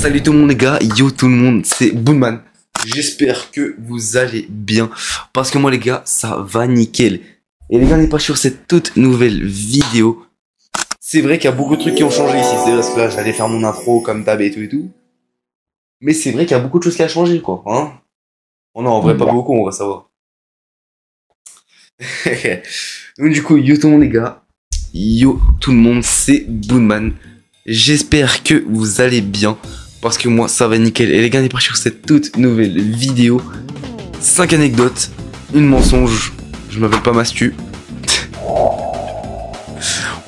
Salut tout le monde les gars, yo tout le monde, c'est Boonman. J'espère que vous allez bien, parce que moi les gars, ça va nickel. Et les gars, on n'est pas sur cette toute nouvelle vidéo. C'est vrai qu'il y a beaucoup de trucs qui ont changé ici, c'est parce que là j'allais faire mon intro comme d'hab et tout. Mais c'est vrai qu'il y a beaucoup de choses qui a changé quoi, hein. Oh non, en vrai pas beaucoup, on va savoir. Donc du coup, yo tout le monde les gars, yo tout le monde, c'est Boonman. J'espère que vous allez bien, parce que moi ça va nickel. Et les gars, on est parti sur cette toute nouvelle vidéo. 5 anecdotes, une mensonge, je m'appelle pas Mastu.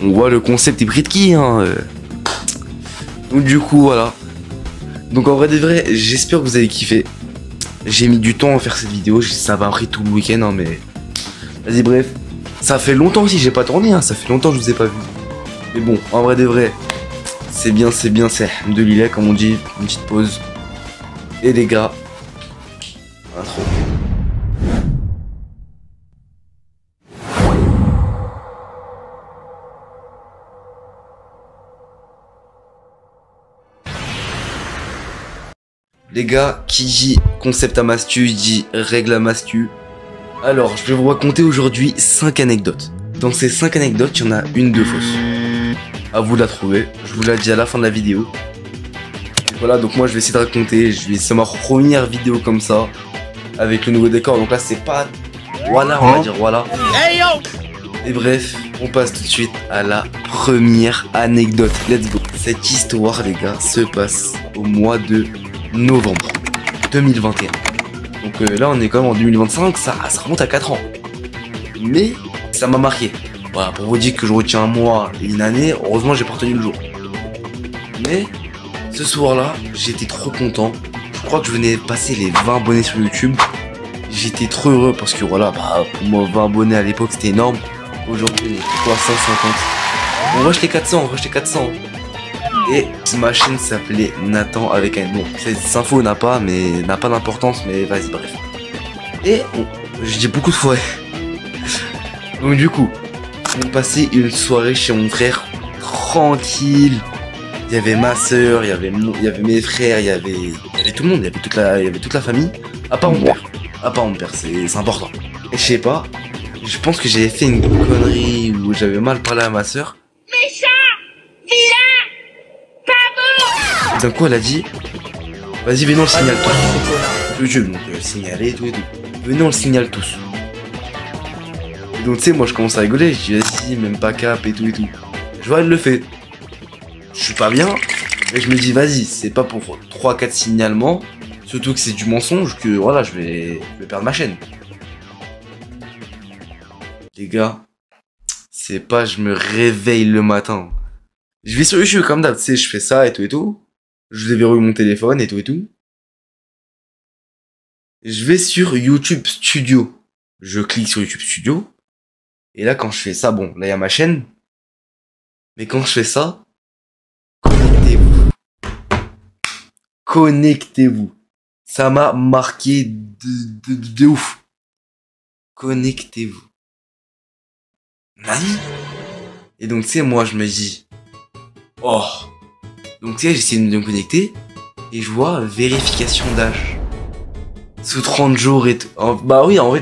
On voit le concept est pris de qui hein. Donc du coup voilà. Donc en vrai de vrai, j'espère que vous avez kiffé. J'ai mis du temps à faire cette vidéo, ça m'a pris tout le week-end hein, mais... Vas-y bref. Ça fait longtemps aussi, j'ai pas tourné hein, ça fait longtemps que je vous ai pas vu. Mais bon, en vrai de vrai, c'est bien, c'est de l'île comme on dit, une petite pause. Et les gars, intro. Les gars, qui dit concept à Mastu, dit règle à Mastu. Alors, je vais vous raconter aujourd'hui 5 anecdotes. Dans ces 5 anecdotes, il y en a une de fausse. À vous de la trouver, je vous l'ai dit à la fin de la vidéo. Et voilà, donc moi je vais essayer de raconter, c'est ma première vidéo comme ça, avec le nouveau décor, donc là c'est pas... Voilà, on va dire voilà. Hey yo. Et bref, on passe tout de suite à la première anecdote, let's go. Cette histoire les gars se passe au mois de novembre 2021. Donc là on est quand même en 2025, ça remonte à 4 ans. Mais ça m'a marqué. Voilà, pour vous dire que je retiens un mois et une année, heureusement j'ai pas retenu le jour. Mais ce soir-là, j'étais trop content. Je crois que je venais de passer les 20 abonnés sur YouTube. J'étais trop heureux parce que voilà, bah, pour moi 20 abonnés à l'époque c'était énorme. Aujourd'hui on est 350. On rush les 400, on rush les 400. Et ma chaîne s'appelait Nathan avec un nom. Cette info n'a pas d'importance, mais vas-y bref. Et je dis beaucoup de fois. Donc du coup, on passait une soirée chez mon frère tranquille. Il y avait ma soeur, il y avait mes frères, il y avait tout le monde, il y avait toute la famille. À part mon père. À part mon père, c'est important. Et je sais pas, je pense que j'avais fait une connerie où j'avais mal parlé à ma soeur. Méchant, vilain, pas bon. D'un coup elle a dit, vas-y venez on le signale tous. YouTube, donc le signaler et tout. Venez on le signale tous. Donc tu sais, moi je commence à rigoler, je dis vas-y, même pas cap et tout. Je vois elle le fait. Je suis pas bien, mais je me dis vas-y, c'est pas pour 3-4 signalements, surtout que c'est du mensonge que voilà, je vais perdre ma chaîne. Les gars, c'est pas je me réveille le matin. Je vais sur YouTube comme d'hab, tu sais, je fais ça et tout. Je déverrouille mon téléphone et tout. Je vais sur YouTube Studio. Je clique sur YouTube Studio. Et là, quand je fais ça, bon, là, il y a ma chaîne. Mais quand je fais ça, connectez-vous. Connectez-vous. Ça m'a marqué de ouf. Connectez-vous. Vas-y. Et donc, tu sais, moi, je me dis, oh. Donc, tu sais, j'essaie de me connecter. Et je vois vérification d'âge. Sous 30 jours et tout. Bah oui, en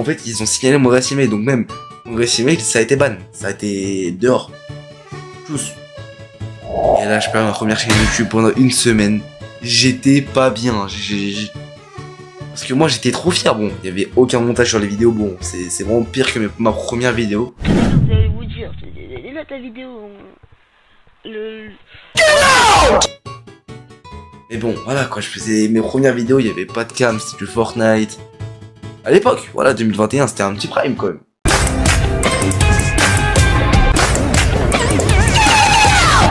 fait, ils ont signalé mon adresse email. Donc, même, mon adresse email, ça a été ban. Ça a été dehors. Tous. Et là, je perds ma première chaîne YouTube pendant une semaine. J'étais pas bien. Parce que moi, j'étais trop fier. Bon, il y avait aucun montage sur les vidéos. Bon, c'est vraiment pire que ma première vidéo. Vous allez vous dire, là ta vidéo. Mais bon, voilà quoi, je faisais mes premières vidéos, il y avait pas de cam, c'était du Fortnite. À l'époque, voilà, 2021, c'était un petit prime quand même.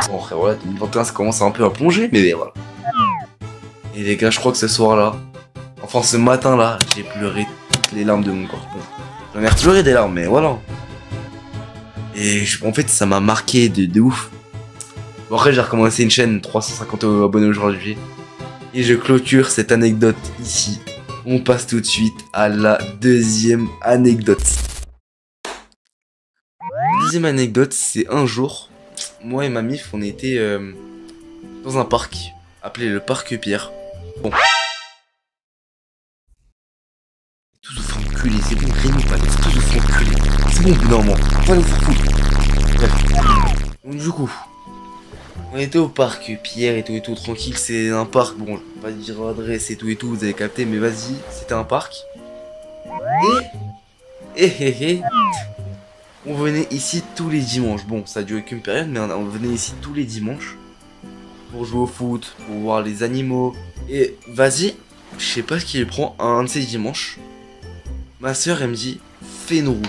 Bon, frère, voilà, 2021, ça commence un peu à plonger, mais voilà. Et les gars, je crois que ce soir-là, enfin ce matin-là, j'ai pleuré toutes les larmes de mon corps. Bon, j'en ai toujours des larmes, mais voilà. Et en fait, ça m'a marqué de ouf. Bon, après, j'ai recommencé une chaîne, 350 abonnés aujourd'hui. Et je clôture cette anecdote ici. On passe tout de suite à la deuxième anecdote. Deuxième anecdote, c'est un jour, moi et ma mif, on était dans un parc. appelé le parc Pierre. Bon. Tous vous font enculer, c'est bon, Rémi, pas tous vous font enculer. C'est bon, non, on va nous faire foutre. Bref. Donc du coup, on était au parc Pierre et tout, tranquille, c'est un parc, bon, je vais pas dire adresse et tout, vous avez capté, mais vas-y, c'était un parc. Et on venait ici tous les dimanches. Bon, ça a duré qu'une période, mais on venait ici tous les dimanches pour jouer au foot, pour voir les animaux. Et vas-y, je sais pas ce qu'il prend un de ces dimanches. Ma soeur, elle me dit, fais une roue.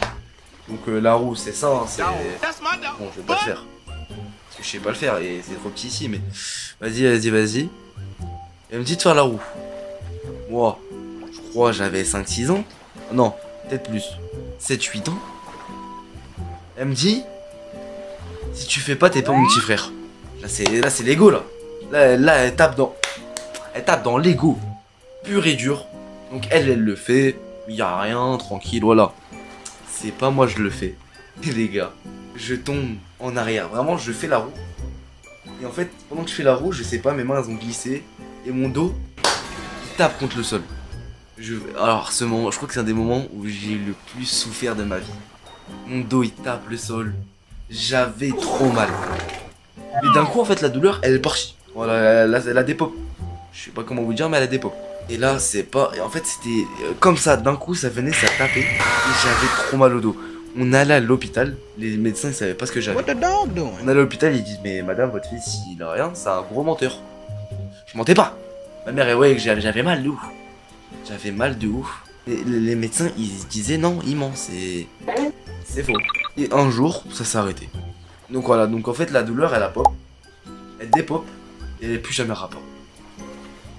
Donc la roue, c'est ça, hein, c'est... Bon, je vais pas le faire. Parce que je sais pas le faire et c'est trop petit ici, mais... Vas-y. Elle me dit de faire la roue. Moi, je crois j'avais 5-6 ans. Non, peut-être plus. 7-8 ans. Elle me dit, si tu fais pas, t'es pas mon petit frère. Là c'est l'ego là. Là elle tape dans l'ego pur et dur. Donc elle le fait, il y a rien, tranquille, voilà. C'est pas moi je le fais. Et les gars, je tombe en arrière. Vraiment, je fais la roue. Et en fait, pendant que je fais la roue, je sais pas, mes mains elles ont glissé et mon dos il tape contre le sol. Alors ce moment, je crois que c'est un des moments où j'ai le plus souffert de ma vie. Mon dos il tape le sol. J'avais trop mal. Mais d'un coup en fait la douleur elle est partie. Voilà, elle a des pop. Je sais pas comment vous dire mais elle a des pop. Et là c'est pas... Et en fait c'était comme ça, d'un coup ça venait, ça tapait. Et j'avais trop mal au dos. On allait à l'hôpital, les médecins ils savaient pas ce que j'avais. On allait à l'hôpital, ils disent mais madame votre fils il a rien, c'est un gros menteur. Je mentais pas. Ma mère ouais que j'avais mal de ouf. J'avais mal de ouf. Et les médecins ils disaient non il ment, c'est faux. Et un jour, ça s'est arrêté. Donc voilà, donc en fait la douleur elle a pop. Elle dépop. Et elle est plus jamais rapport.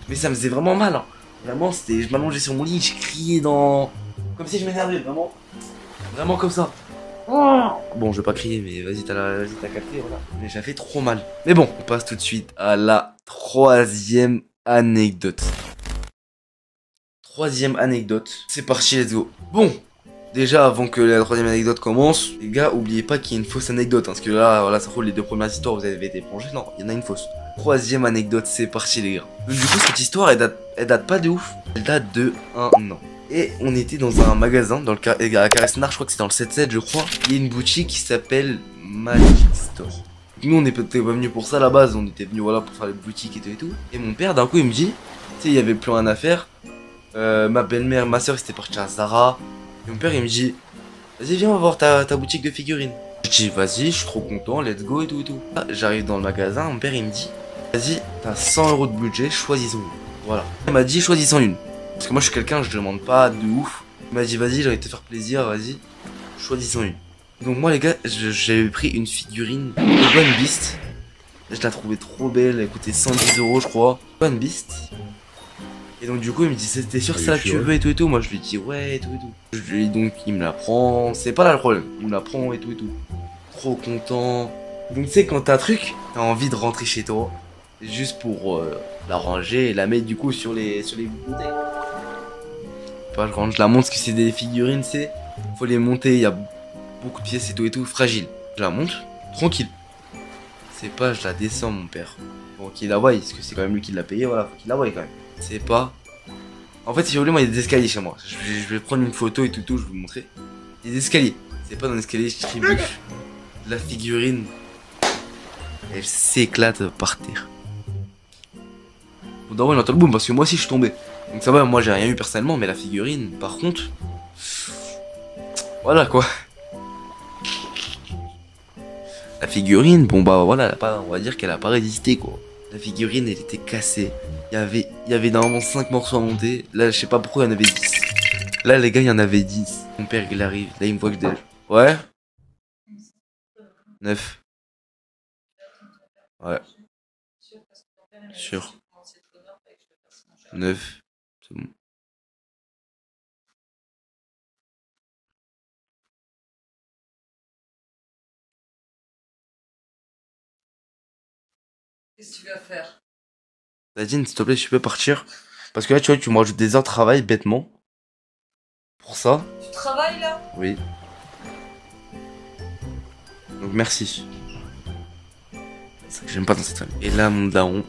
Mais ça me faisait vraiment mal. Hein. Vraiment, c'était. Je m'allongeais sur mon lit, je criais dans. Comme si je m'énervais, vraiment. Vraiment comme ça. Bon, je vais pas crier, mais vas-y, t'as capté, voilà. Mais j'avais trop mal. Mais bon, on passe tout de suite à la troisième anecdote. Troisième anecdote. C'est parti, let's go. Bon. Déjà, avant que la troisième anecdote commence, les gars, oubliez pas qu'il y a une fausse anecdote, hein, parce que là, voilà, ça roule les deux premières histoires, vous avez été plongés. Non, il y en a une fausse. Troisième anecdote, c'est parti, les gars. Donc, du coup, cette histoire, elle date pas de ouf. Elle date de 1 an. Et on était dans un magasin, dans à Caresnar, je crois que c'est dans le 7-7, je crois. Il y a une boutique qui s'appelle Magic Store. Nous, on n'était pas venus pour ça à la base, on était venus, voilà, pour faire les boutiques et tout. Et mon père, d'un coup, il me dit, tu sais, il y avait plus rien à faire. Ma belle-mère, ma soeur, c'était parti à Zara. Et mon père il me dit, vas-y viens on va voir ta boutique de figurines. Je dis vas-y, je suis trop content, let's go et tout. J'arrive dans le magasin, mon père il me dit, vas-y t'as 100 € de budget, choisis-en une. Voilà. Il m'a dit choisis-en une. Parce que moi je suis quelqu'un, je demande pas de ouf. Il m'a dit vas-y j'ai envie de te faire plaisir, vas-y, choisis-en une. Donc moi les gars, j'avais pris une figurine One Beast. Je la trouvais trop belle, elle coûtait 110 € je crois. One Beast. Et donc du coup il me dit c'était sûr ça que tu veux et tout. Moi je lui dis ouais et tout. Donc il me la prend, c'est pas là le problème. Il me la prend et tout. Trop content. Donc tu sais quand t'as un truc, t'as envie de rentrer chez toi. Juste pour la ranger et la mettre du coup sur les bouteilles. Pas je la monte parce que c'est des figurines c'est. Faut les monter, il y a beaucoup de pièces et tout, fragile. Je la monte, tranquille. C'est pas je la descends mon père. Pour qu'il la voie, parce que c'est quand même lui qui l'a payé, voilà, faut qu'il la voie quand même. C'est pas... En fait si vous voulez moi il y a des escaliers chez moi. Je vais prendre une photo et tout, je vais vous montrer. Il y a des escaliers. C'est pas dans l'escalier je trébuche. La figurine. Elle s'éclate par terre. Bon d'abord il entend le boom parce que moi aussi je suis tombé. Donc ça va, moi j'ai rien eu personnellement, mais la figurine par contre... Voilà quoi. La figurine, bon bah voilà, on va dire qu'elle a pas résisté quoi. La figurine elle était cassée. Il y avait normalement 5 morceaux à monter. Là je sais pas pourquoi il y en avait 10. Là les gars il y en avait 10. Mon père il arrive, là il me voit que je déj. Ouais. 9. Ouais. Sûr. 9. C'est bon. Qu'est-ce que tu vas faire? Nadine, s'il te plaît, tu peux partir. Parce que là, tu vois, tu me rajoutes des heures de travail bêtement. Pour ça. Tu travailles là? Oui. Donc merci. C'est ça que j'aime pas dans cette famille. Et là, mon daron,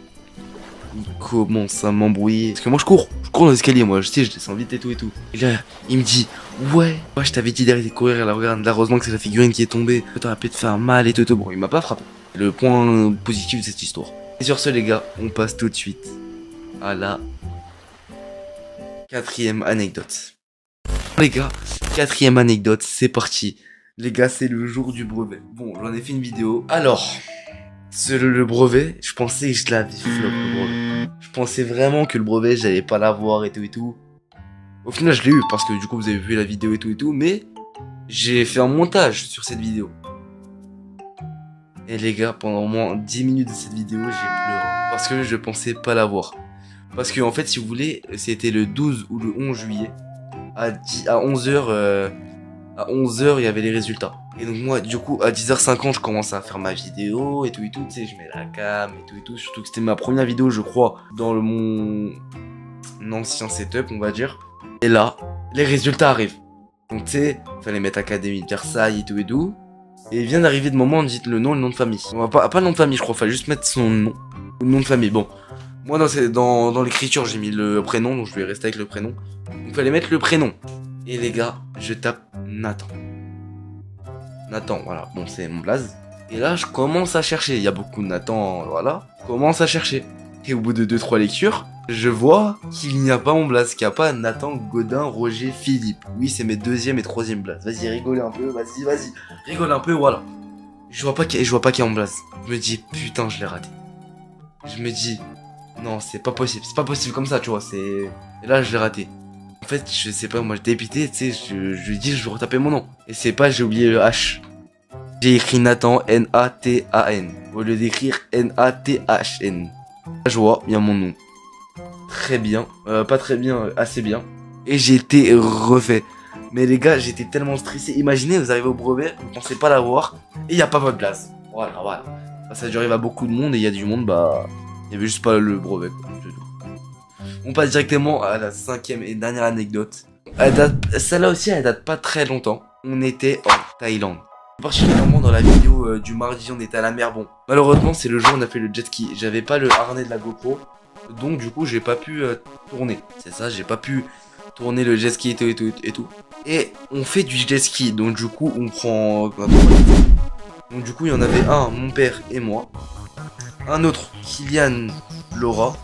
il commence à m'embrouiller. Parce que moi je cours dans l'escalier, moi, je sais, je descends vite et tout et tout. Et là, il me dit, ouais, je t'avais dit d'arrêter de courir, et là, regarde, là, heureusement que c'est la figurine qui est tombée. T'aurais pu te faire mal et tout et tout. Bon, il m'a pas frappé. Le point positif de cette histoire. Et sur ce, les gars, on passe tout de suite à la 4e anecdote. Les gars, 4e anecdote, c'est parti. Les gars, c'est le jour du brevet. Bon, j'en ai fait une vidéo. Alors, le brevet, je pensais que je l'avais flop, le brevet. Je pensais vraiment que le brevet, j'allais pas l'avoir et tout et tout. Au final, je l'ai eu parce que du coup, vous avez vu la vidéo et tout, mais j'ai fait un montage sur cette vidéo. Et les gars, pendant au moins 10 minutes de cette vidéo, j'ai pleuré parce que je pensais pas l'avoir. Parce que en fait, si vous voulez, c'était le 12 ou le 11 juillet à 11h. À 11h, il y avait les résultats. Et donc moi, du coup, à 10h50, je commence à faire ma vidéo et tout, tu sais, je mets la cam et tout. Surtout que c'était ma première vidéo, je crois, dans mon ancien setup, on va dire. Et là, les résultats arrivent. Donc tu sais, fallait mettre Académie de Versailles et tout. Et il vient d'arriver le moment, on dit le nom et le nom de famille. On va pas le nom de famille, je crois, fallait juste mettre son nom. Ou le nom de famille, bon. Moi, dans l'écriture, j'ai mis le prénom, donc je vais rester avec le prénom. Donc il fallait mettre le prénom. Et les gars, je tape Nathan. Nathan, voilà, bon, c'est mon blaze. Et là, je commence à chercher. Il y a beaucoup de Nathan, voilà. Je commence à chercher. Et au bout de 2-3 lectures, je vois qu'il n'y a pas mon blaze, qu'il n'y a pas Nathan, Godin, Roger, Philippe. Oui, c'est mes 2e et 3e blaze. Vas-y, rigolez un peu, vas-y. Rigole un peu, voilà. Je vois pas qu'il y a mon blaze. Je me dis, putain, je l'ai raté. Je me dis, non, c'est pas possible. C'est pas possible comme ça, tu vois, c'est... Et là, je l'ai raté. En fait, je sais pas, moi, j'étais dépité, tu sais, je dis, je vais retaper mon nom. Et c'est pas, j'ai oublié le H. J'ai écrit Nathan, N-A-T-A-N. Au lieu d'écrire N-A-T-H-N. Je vois, il y a mon nom. Très bien. Pas très bien, assez bien. Et j'ai été refait. Mais les gars, j'étais tellement stressé. Imaginez, vous arrivez au brevet, vous pensez pas l'avoir, et il n'y a pas votre place. Voilà. Ça arrive à beaucoup de monde, et il y a du monde, bah... Il y avait juste pas le brevet, quoi. On passe directement à la 5e et dernière anecdote. Celle-là aussi, elle date pas très longtemps. On était en Thaïlande. Particulièrement dans la vidéo du mardi, on était à la mer. Bon, malheureusement, c'est le jour où on a fait le jet ski. J'avais pas le harnais de la GoPro. Donc, du coup, j'ai pas pu tourner. C'est ça, j'ai pas pu tourner le jet ski et tout. Et on fait du jet ski. Donc, du coup, on prend... Donc, du coup, il y en avait un, mon père et moi. Un autre, Kylian, Laura.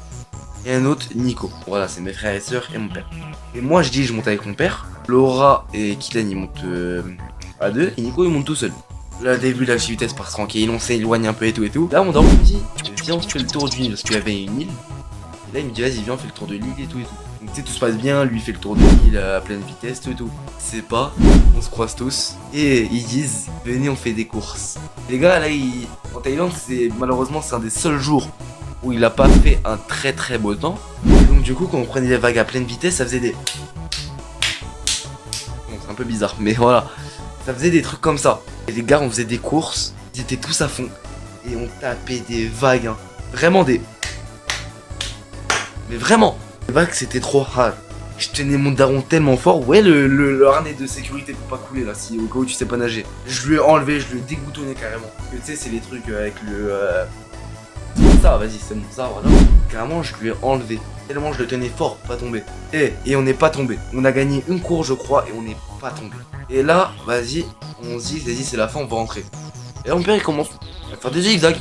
Et un autre, Nico. Voilà, c'est mes frères et sœurs et mon père. Et moi, je monte avec mon père. Laura et Kylian, ils montent à 2. Et Nico, il monte tout seul. Là, au début, l'activité se passe tranquille. On s'éloigne un peu et tout. Là, on dort, on me dit, viens, on se fait le tour d'une île. Parce qu'il y avait une île. Et là, il me dit, vas-y, viens, on fait le tour de l'île et tout. Donc, tu sais, tout se passe bien. Lui, il fait le tour de l'île à pleine vitesse, tout. C'est pas. On se croise tous. Et ils disent, venez, on fait des courses. Les gars, là, en Thaïlande, malheureusement, c'est un des seuls jours où il a pas fait un très beau temps. Et donc du coup quand on prenait les vagues à pleine vitesse, ça faisait des... Bon, c'est un peu bizarre, mais voilà. Ça faisait des trucs comme ça. Et les gars, on faisait des courses, ils étaient tous à fond. Et on tapait des vagues, hein. Vraiment des... Mais vraiment, les vagues c'était trop hard. Je tenais mon daron tellement fort. Ouais, le harnais de sécurité pour pas couler là, si au cas où tu sais pas nager. Je lui ai enlevé, je lui ai dégouttonné carrément. Parce que tu sais, c'est les trucs avec le... Ça, vas-y, c'est bon, ça, voilà. Carrément, je lui ai enlevé. Tellement je le tenais fort pour pas tomber. Et on n'est pas tombé. On a gagné une course, je crois, et on n'est pas tombé. Et là, vas-y, on se dit, vas-y, c'est la fin, on va rentrer. Et là, mon père, il commence à faire des zigzags.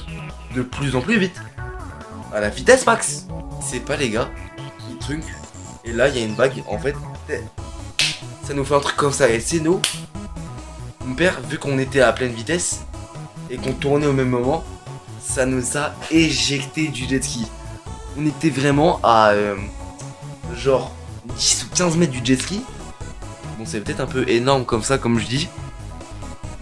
De plus en plus vite. À la vitesse max. C'est pas, les gars, il trunk. Et là, il y a une vague, en fait. Ça nous fait un truc comme ça. Et c'est nous. Mon père, vu qu'on était à pleine vitesse, et qu'on tournait au même moment, ça nous a éjecté du jet ski. On était vraiment à genre 10 ou 15 mètres du jet ski. Bon, c'est peut-être un peu énorme comme ça, comme je dis.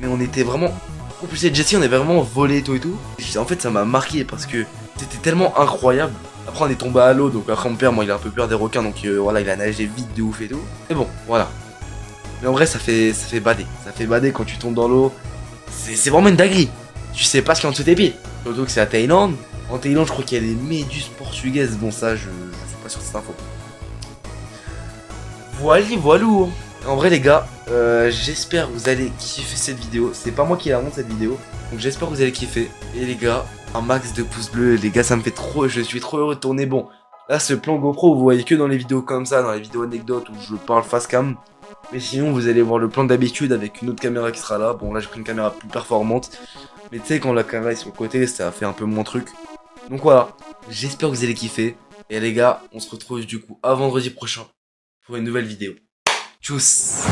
Mais on était vraiment propulsé de jet ski, on est vraiment volé et tout. En fait, ça m'a marqué parce que c'était tellement incroyable. Après, on est tombé à l'eau, donc après, mon père, moi, il a un peu peur des requins, donc voilà, il a nagé vite de ouf et tout. Mais bon, voilà. Mais en vrai, ça fait bader. Ça fait bader quand tu tombes dans l'eau. C'est vraiment une dinguerie. Tu sais pas ce qu'il y a en dessous de tes pieds. Surtout que c'est à Thaïlande. En Thaïlande, je crois qu'il y a des méduses portugaises. Bon, ça, je suis pas sûr de cette info. Voilà. En vrai, les gars, j'espère que vous allez kiffer cette vidéo. C'est pas moi qui la monte cette vidéo. Donc, j'espère que vous allez kiffer. Et les gars, un max de pouces bleus, les gars, ça me fait trop, je suis trop heureux de tourner. Bon, là, ce plan GoPro, vous voyez que dans les vidéos comme ça, dans les vidéos anecdotes où je parle face cam. Mais sinon, vous allez voir le plan d'habitude avec une autre caméra qui sera là. Bon, là, j'ai pris une caméra plus performante. Mais tu sais, quand la caméra est sur le côté, ça fait un peu moins truc. Donc voilà, j'espère que vous allez kiffer. Et les gars, on se retrouve du coup à vendredi prochain pour une nouvelle vidéo. Tchuss!